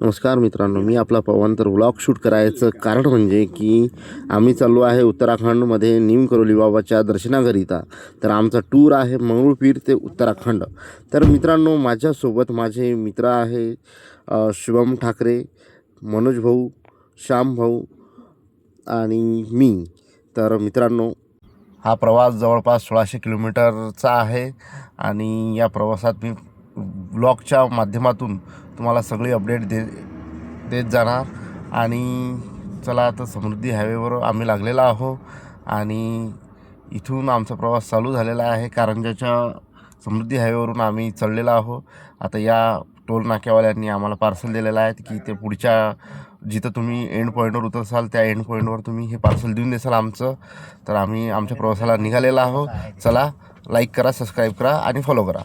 नमस्कार मित्रांनो, मी आपला पवन. तर व्लॉग शूट करायचं कारण म्हणजे की आम्ही चाललो आहे उत्तराखंडमध्ये नीम करोली बाबाच्या दर्शनाकरिता. तर आमचा टूर आहे मंगळूरपीर ते उत्तराखंड. तर मित्रांनो, माझ्यासोबत माझे मित्र आहे शुभम ठाकरे, मनोज भाऊ, श्याम भाऊ आणि मी. तर मित्रांनो, हा प्रवास जवळपास 1600 किलोमीटरचा आहे आणि या प्रवासात मी ब्लॉगच्या माध्यमातून तुम्हाला सगळी अपडेट देत जाणार. आणि चला, आता समृद्धी हायवेवर आम्ही लागलेला आहो आणि इथून आमचा प्रवास चालू झालेला आहे. कारंजाच्या समृद्धी हायवेवरून आम्ही चढलेला आहो. आता या टोल नाक्यावाल्यांनी आम्हाला पार्सल दिलेलं आहे की ते पुढच्या जिथं तुम्ही एंड पॉईंटवर उतरसाल त्या एंड पॉईंटवर तुम्ही हे पार्सल देऊन देसाल आमचं. तर आम्ही आमच्या प्रवासाला निघालेला आहो. चला, लाईक करा, सबस्क्राईब करा आणि फॉलो करा.